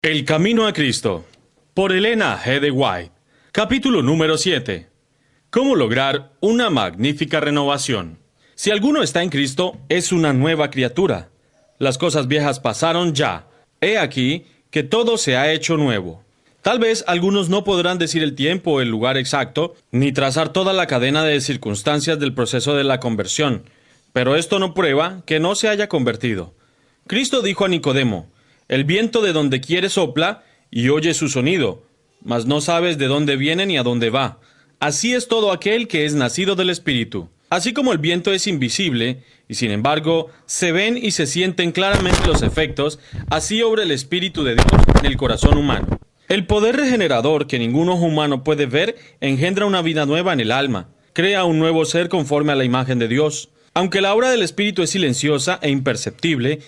El camino a Cristo, por Elena G. de White. Capítulo número 7. ¿Cómo lograr una magnífica renovación? Si alguno está en Cristo, es una nueva criatura. Las cosas viejas pasaron ya. He aquí que todo se ha hecho nuevo. Tal vez algunos no podrán decir el tiempo o el lugar exacto, ni trazar toda la cadena de circunstancias del proceso de la conversión, pero esto no prueba que no se haya convertido. Cristo dijo a Nicodemo: el viento de donde quiere sopla, y oye su sonido, mas no sabes de dónde viene ni a dónde va. Así es todo aquel que es nacido del Espíritu. Así como el viento es invisible, y sin embargo se ven y se sienten claramente los efectos, así obra el Espíritu de Dios en el corazón humano. El poder regenerador que ningún ojo humano puede ver engendra una vida nueva en el alma, crea un nuevo ser conforme a la imagen de Dios. Aunque la obra del Espíritu es silenciosa e imperceptible,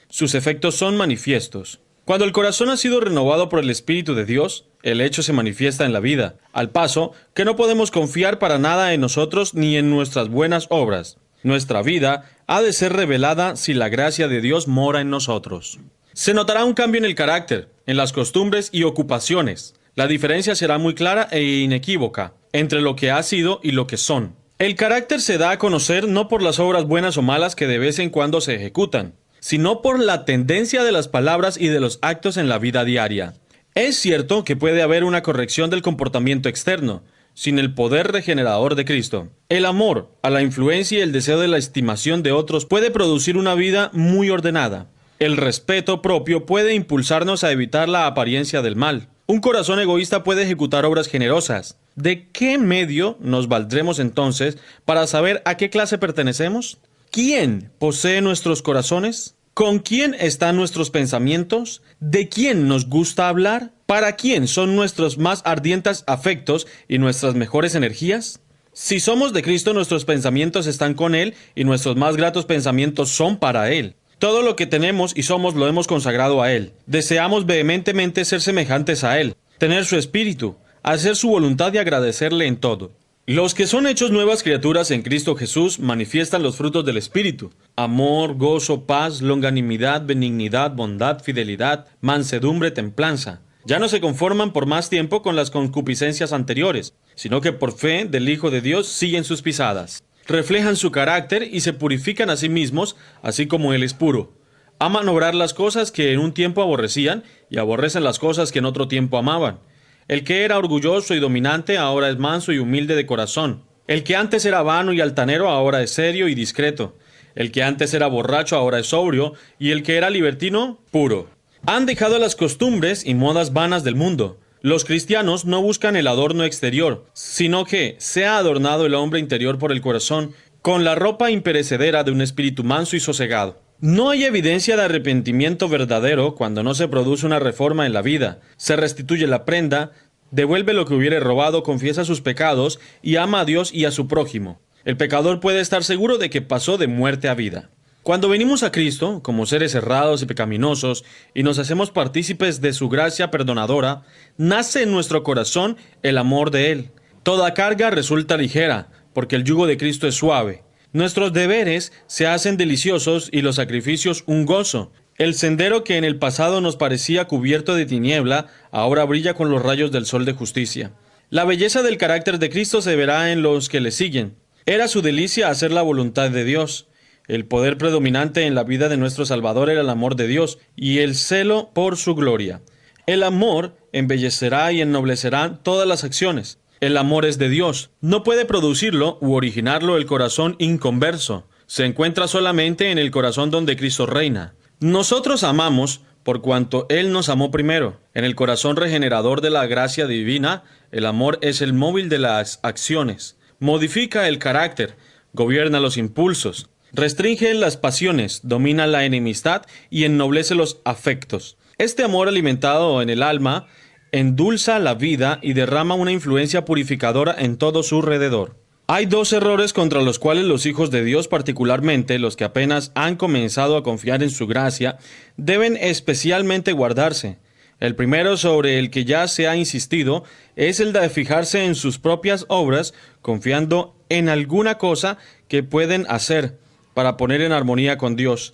sus efectos son manifiestos. Cuando el corazón ha sido renovado por el Espíritu de Dios, el hecho se manifiesta en la vida, al paso que no podemos confiar para nada en nosotros ni en nuestras buenas obras. Nuestra vida ha de ser revelada si la gracia de Dios mora en nosotros. Se notará un cambio en el carácter, en las costumbres y ocupaciones. La diferencia será muy clara e inequívoca entre lo que ha sido y lo que son. El carácter se da a conocer no por las obras buenas o malas que de vez en cuando se ejecutan, sino por la tendencia de las palabras y de los actos en la vida diaria. Es cierto que puede haber una corrección del comportamiento externo, sin el poder regenerador de Cristo. El amor a la influencia y el deseo de la estimación de otros puede producir una vida muy ordenada. El respeto propio puede impulsarnos a evitar la apariencia del mal. Un corazón egoísta puede ejecutar obras generosas. ¿De qué medio nos valdremos entonces para saber a qué clase pertenecemos? ¿Quién posee nuestros corazones? ¿Con quién están nuestros pensamientos? ¿De quién nos gusta hablar? ¿Para quién son nuestros más ardientes afectos y nuestras mejores energías? Si somos de Cristo, nuestros pensamientos están con Él y nuestros más gratos pensamientos son para Él. Todo lo que tenemos y somos lo hemos consagrado a Él. Deseamos vehementemente ser semejantes a Él, tener su espíritu, hacer su voluntad y agradecerle en todo. Los que son hechos nuevas criaturas en Cristo Jesús manifiestan los frutos del Espíritu: amor, gozo, paz, longanimidad, benignidad, bondad, fidelidad, mansedumbre, templanza. Ya no se conforman por más tiempo con las concupiscencias anteriores, sino que por fe del Hijo de Dios siguen sus pisadas. Reflejan su carácter y se purifican a sí mismos, así como Él es puro. Aman obrar las cosas que en un tiempo aborrecían y aborrecen las cosas que en otro tiempo amaban. El que era orgulloso y dominante ahora es manso y humilde de corazón. El que antes era vano y altanero ahora es serio y discreto. El que antes era borracho ahora es sobrio, y el que era libertino, puro. Han dejado las costumbres y modas vanas del mundo. Los cristianos no buscan el adorno exterior, sino que sea adornado el hombre interior por el corazón, con la ropa imperecedera de un espíritu manso y sosegado. No hay evidencia de arrepentimiento verdadero cuando no se produce una reforma en la vida. Se restituye la prenda, devuelve lo que hubiere robado, confiesa sus pecados y ama a Dios y a su prójimo. El pecador puede estar seguro de que pasó de muerte a vida. Cuando venimos a Cristo, como seres errados y pecaminosos, y nos hacemos partícipes de su gracia perdonadora, nace en nuestro corazón el amor de Él. Toda carga resulta ligera, porque el yugo de Cristo es suave. Nuestros deberes se hacen deliciosos y los sacrificios un gozo. El sendero que en el pasado nos parecía cubierto de tiniebla, ahora brilla con los rayos del sol de justicia. La belleza del carácter de Cristo se verá en los que le siguen. Era su delicia hacer la voluntad de Dios. El poder predominante en la vida de nuestro Salvador era el amor de Dios y el celo por su gloria. El amor embellecerá y ennoblecerá todas las acciones. El amor es de Dios. No puede producirlo u originarlo el corazón inconverso. Se encuentra solamente en el corazón donde Cristo reina. Nosotros amamos por cuanto Él nos amó primero. En el corazón regenerador de la gracia divina, el amor es el móvil de las acciones. Modifica el carácter, gobierna los impulsos, restringe las pasiones, domina la enemistad y ennoblece los afectos. Este amor alimentado en el alma endulza la vida y derrama una influencia purificadora en todo su alrededor. Hay dos errores contra los cuales los hijos de Dios, particularmente los que apenas han comenzado a confiar en su gracia, deben especialmente guardarse. El primero, sobre el que ya se ha insistido, es el de fijarse en sus propias obras, confiando en alguna cosa que pueden hacer para poner en armonía con Dios.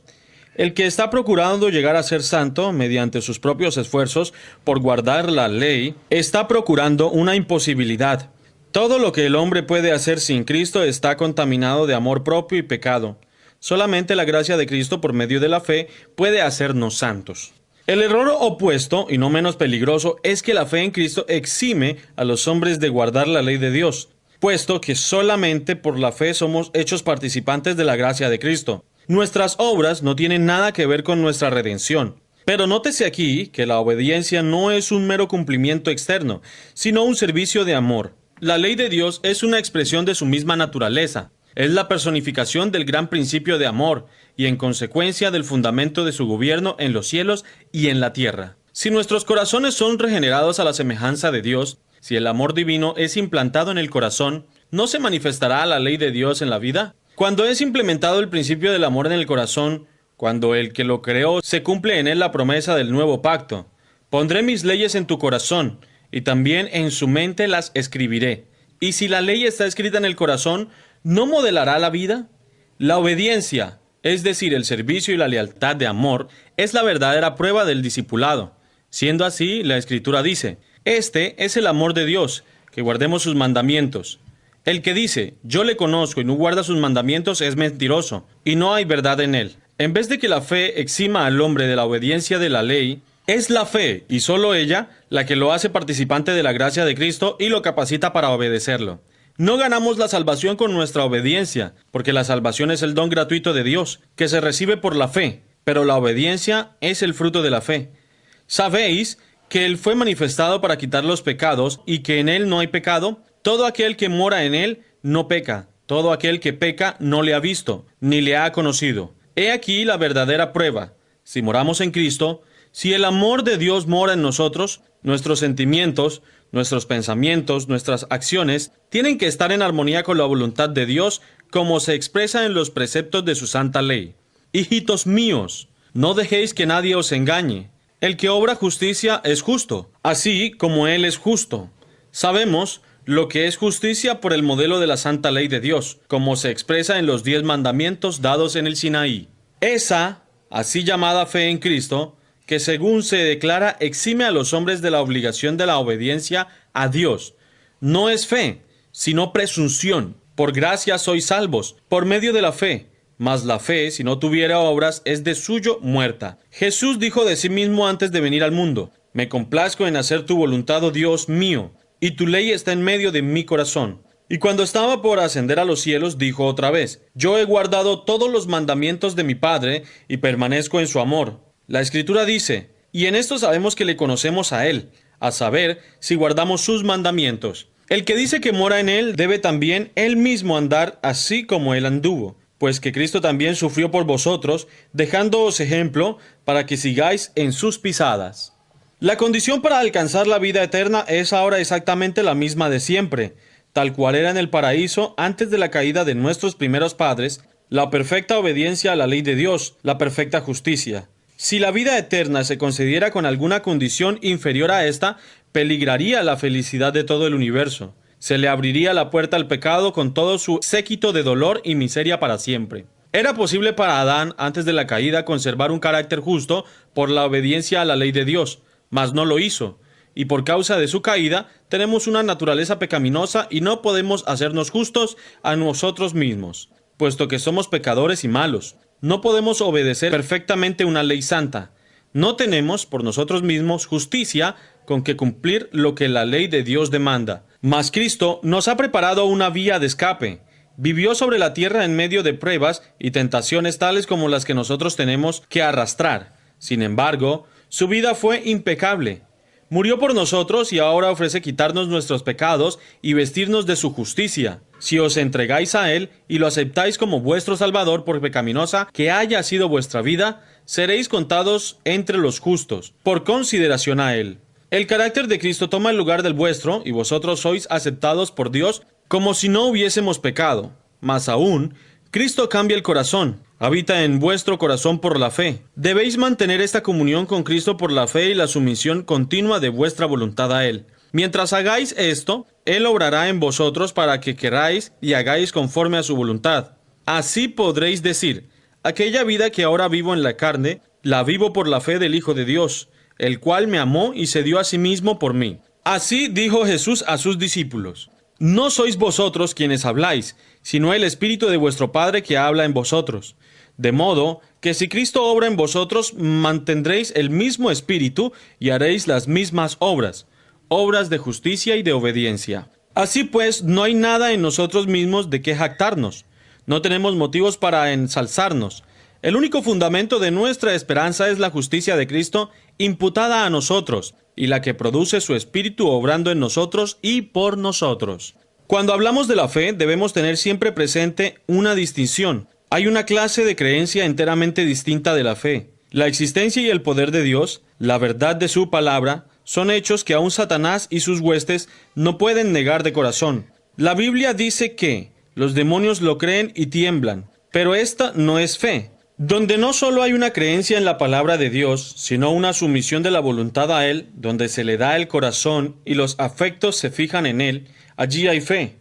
El que está procurando llegar a ser santo mediante sus propios esfuerzos por guardar la ley, está procurando una imposibilidad. Todo lo que el hombre puede hacer sin Cristo está contaminado de amor propio y pecado. Solamente la gracia de Cristo por medio de la fe puede hacernos santos. El error opuesto, y no menos peligroso, es que la fe en Cristo exime a los hombres de guardar la ley de Dios, puesto que solamente por la fe somos hechos participantes de la gracia de Cristo. Nuestras obras no tienen nada que ver con nuestra redención. Pero nótese aquí que la obediencia no es un mero cumplimiento externo, sino un servicio de amor. La ley de Dios es una expresión de su misma naturaleza. Es la personificación del gran principio de amor y, en consecuencia, del fundamento de su gobierno en los cielos y en la tierra. Si nuestros corazones son regenerados a la semejanza de Dios, si el amor divino es implantado en el corazón, ¿no se manifestará la ley de Dios en la vida? Cuando es implementado el principio del amor en el corazón, cuando el que lo creó se cumple en él la promesa del nuevo pacto, pondré mis leyes en tu corazón, y también en su mente las escribiré. Y si la ley está escrita en el corazón, ¿no modelará la vida? La obediencia, es decir, el servicio y la lealtad de amor, es la verdadera prueba del discipulado. Siendo así, la Escritura dice, este es el amor de Dios, que guardemos sus mandamientos. El que dice, yo le conozco y no guarda sus mandamientos es mentiroso, y no hay verdad en él. En vez de que la fe exima al hombre de la obediencia de la ley, es la fe, y solo ella, la que lo hace participante de la gracia de Cristo y lo capacita para obedecerlo. No ganamos la salvación con nuestra obediencia, porque la salvación es el don gratuito de Dios, que se recibe por la fe, pero la obediencia es el fruto de la fe. ¿Sabéis que Él fue manifestado para quitar los pecados y que en Él no hay pecado? Todo aquel que mora en Él no peca. Todo aquel que peca no le ha visto, ni le ha conocido. He aquí la verdadera prueba. Si moramos en Cristo, si el amor de Dios mora en nosotros, nuestros sentimientos, nuestros pensamientos, nuestras acciones, tienen que estar en armonía con la voluntad de Dios, como se expresa en los preceptos de su santa ley. Hijitos míos, no dejéis que nadie os engañe. El que obra justicia es justo, así como Él es justo. Sabemos lo que es justicia por el modelo de la santa ley de Dios, como se expresa en los 10 mandamientos dados en el Sinaí. Esa, así llamada fe en Cristo, que según se declara exime a los hombres de la obligación de la obediencia a Dios, no es fe, sino presunción. Por gracia sois salvos, por medio de la fe. Mas la fe, si no tuviera obras, es de suyo muerta. Jesús dijo de sí mismo antes de venir al mundo, me complazco en hacer tu voluntad, oh Dios mío, y tu ley está en medio de mi corazón. Y cuando estaba por ascender a los cielos, dijo otra vez, yo he guardado todos los mandamientos de mi Padre, y permanezco en su amor. La Escritura dice, y en esto sabemos que le conocemos a Él, a saber, si guardamos sus mandamientos. El que dice que mora en Él, debe también Él mismo andar así como Él anduvo, pues que Cristo también sufrió por vosotros, dejándoos ejemplo para que sigáis en sus pisadas. La condición para alcanzar la vida eterna es ahora exactamente la misma de siempre, tal cual era en el paraíso antes de la caída de nuestros primeros padres, la perfecta obediencia a la ley de Dios, la perfecta justicia. Si la vida eterna se concediera con alguna condición inferior a esta, peligraría la felicidad de todo el universo. Se le abriría la puerta al pecado con todo su séquito de dolor y miseria para siempre. Era posible para Adán, antes de la caída, conservar un carácter justo por la obediencia a la ley de Dios, mas no lo hizo, y por causa de su caída, tenemos una naturaleza pecaminosa y no podemos hacernos justos a nosotros mismos, puesto que somos pecadores y malos. No podemos obedecer perfectamente una ley santa. No tenemos, por nosotros mismos, justicia con que cumplir lo que la ley de Dios demanda. Mas Cristo nos ha preparado una vía de escape. Vivió sobre la tierra en medio de pruebas y tentaciones tales como las que nosotros tenemos que arrastrar. Sin embargo, su vida fue impecable. Murió por nosotros y ahora ofrece quitarnos nuestros pecados y vestirnos de su justicia. Si os entregáis a Él y lo aceptáis como vuestro Salvador, por pecaminosa que haya sido vuestra vida, seréis contados entre los justos, por consideración a Él. El carácter de Cristo toma el lugar del vuestro, y vosotros sois aceptados por Dios como si no hubiésemos pecado. Más aún, Cristo cambia el corazón, habita en vuestro corazón por la fe. Debéis mantener esta comunión con Cristo por la fe y la sumisión continua de vuestra voluntad a Él. Mientras hagáis esto, Él obrará en vosotros para que queráis y hagáis conforme a su voluntad. Así podréis decir, Aquella vida que ahora vivo en la carne, la vivo por la fe del Hijo de Dios, el cual me amó y se dio a sí mismo por mí. Así dijo Jesús a sus discípulos: No sois vosotros quienes habláis, sino el Espíritu de vuestro Padre que habla en vosotros. De modo que si Cristo obra en vosotros, mantendréis el mismo espíritu y haréis las mismas obras, obras de justicia y de obediencia. Así pues, no hay nada en nosotros mismos de qué jactarnos. No tenemos motivos para ensalzarnos. El único fundamento de nuestra esperanza es la justicia de Cristo imputada a nosotros, y la que produce su Espíritu obrando en nosotros y por nosotros. Cuando hablamos de la fe, debemos tener siempre presente una distinción. Hay una clase de creencia enteramente distinta de la fe. La existencia y el poder de Dios, la verdad de su palabra, son hechos que aún Satanás y sus huestes no pueden negar de corazón. La Biblia dice que los demonios lo creen y tiemblan, pero esta no es fe. Donde no solo hay una creencia en la palabra de Dios, sino una sumisión de la voluntad a Él, donde se le da el corazón y los afectos se fijan en Él, allí hay fe.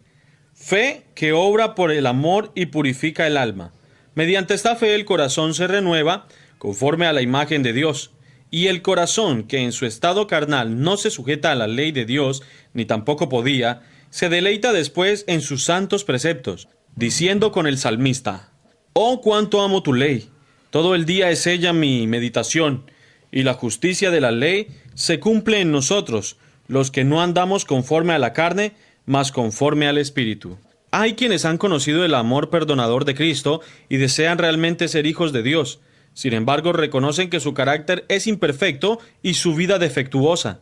Fe que obra por el amor y purifica el alma. Mediante esta fe el corazón se renueva conforme a la imagen de Dios, y el corazón, que en su estado carnal no se sujeta a la ley de Dios, ni tampoco podía, se deleita después en sus santos preceptos, diciendo con el salmista: Oh, cuánto amo tu ley, todo el día es ella mi meditación, y la justicia de la ley se cumple en nosotros, los que no andamos conforme a la carne, mas conforme al Espíritu. Hay quienes han conocido el amor perdonador de Cristo y desean realmente ser hijos de Dios. Sin embargo, reconocen que su carácter es imperfecto y su vida defectuosa,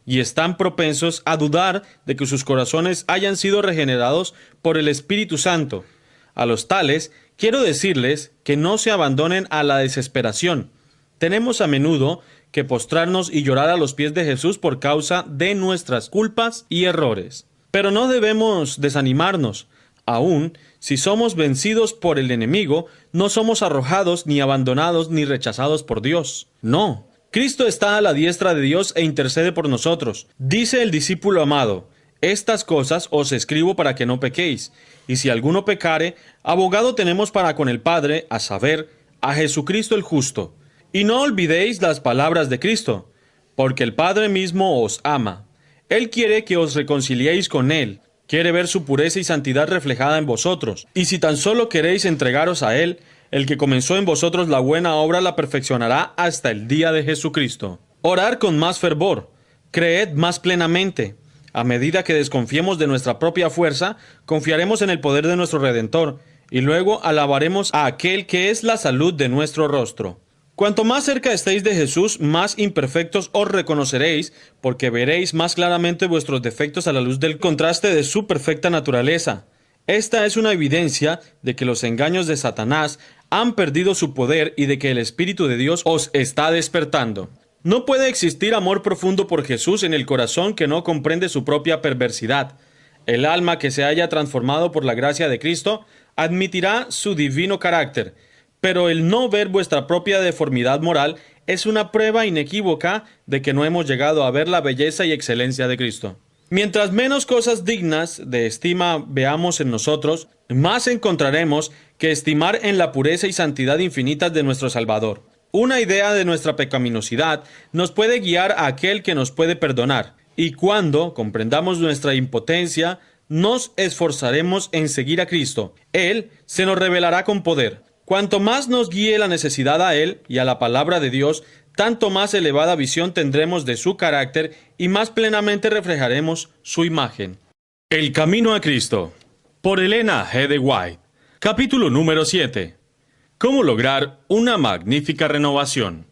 y están propensos a dudar de que sus corazones hayan sido regenerados por el Espíritu Santo. A los tales, quiero decirles que no se abandonen a la desesperación. Tenemos a menudo que postrarnos y llorar a los pies de Jesús por causa de nuestras culpas y errores. Pero no debemos desanimarnos. Aún si somos vencidos por el enemigo, no somos arrojados, ni abandonados, ni rechazados por Dios. No. Cristo está a la diestra de Dios e intercede por nosotros. Dice el discípulo amado: Estas cosas os escribo para que no pequéis. Y si alguno pecare, abogado tenemos para con el Padre, a saber, a Jesucristo el justo. Y no olvidéis las palabras de Cristo, porque el Padre mismo os ama. Él quiere que os reconciliéis con Él. Quiere ver su pureza y santidad reflejada en vosotros. Y si tan solo queréis entregaros a Él, el que comenzó en vosotros la buena obra la perfeccionará hasta el día de Jesucristo. Orar con más fervor. Creed más plenamente. A medida que desconfiemos de nuestra propia fuerza, confiaremos en el poder de nuestro Redentor, y luego alabaremos a aquel que es la salud de nuestro rostro. Cuanto más cerca estéis de Jesús, más imperfectos os reconoceréis, porque veréis más claramente vuestros defectos a la luz del contraste de su perfecta naturaleza. Esta es una evidencia de que los engaños de Satanás han perdido su poder y de que el Espíritu de Dios os está despertando. No puede existir amor profundo por Jesús en el corazón que no comprende su propia perversidad. El alma que se haya transformado por la gracia de Cristo admitirá su divino carácter, pero el no ver vuestra propia deformidad moral es una prueba inequívoca de que no hemos llegado a ver la belleza y excelencia de Cristo. Mientras menos cosas dignas de estima veamos en nosotros, más encontraremos que estimar en la pureza y santidad infinitas de nuestro Salvador. Una idea de nuestra pecaminosidad nos puede guiar a aquel que nos puede perdonar, y cuando comprendamos nuestra impotencia, nos esforzaremos en seguir a Cristo. Él se nos revelará con poder. Cuanto más nos guíe la necesidad a Él y a la palabra de Dios, tanto más elevada visión tendremos de su carácter y más plenamente reflejaremos su imagen. El camino a Cristo, por Elena G. de White. Capítulo número 7. ¿Cómo lograr una magnífica renovación?